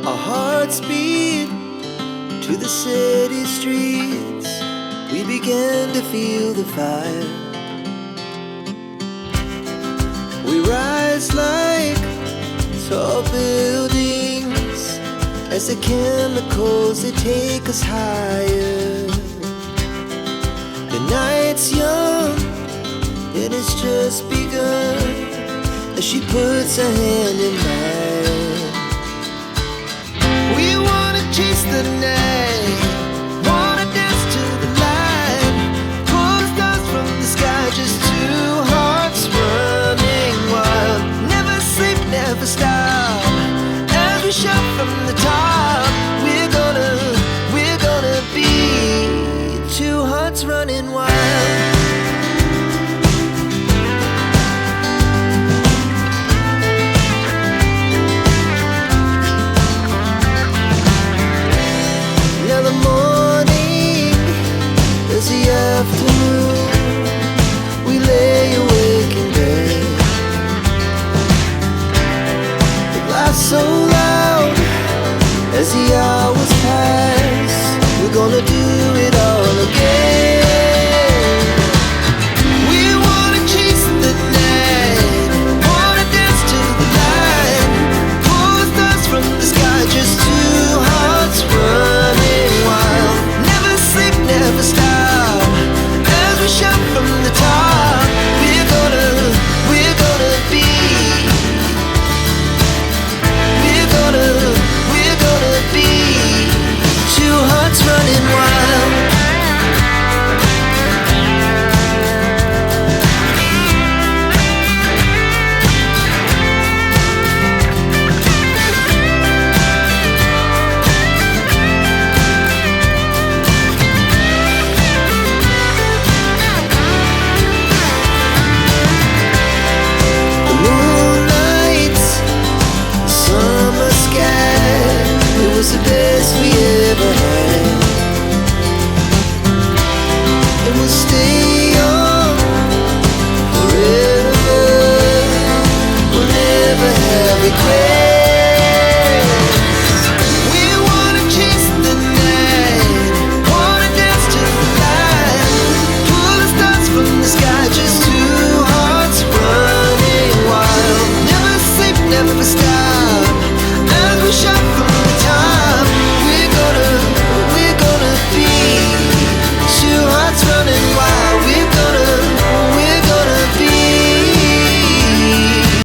Our hearts beat to the city streets. We began to feel the fire. We rise like tall buildings as the chemicals, they take us higher. The night's young and it's just begun as she puts her hand in mine. We wanna chase the night, wanna dance to the light, pull stars from the sky, just two hearts running wild. Never sleep, never stop, as we shout from the top. We're gonna be two hearts running wild. Now the morning is the afternoon. We lay awake in bed. The laugh so loud as the hours pass. We're gonna do it all again. We wanna chase the night, wanna dance to the light, pull stars from the sky, just two hearts running wild. Never sleep, never stop, as we shout from the top. We're gonna be, we're gonna be two hearts running wild. The moonlight, summer sky, it was the best we ever had. And we'll stay on forever. We'll never have regrets.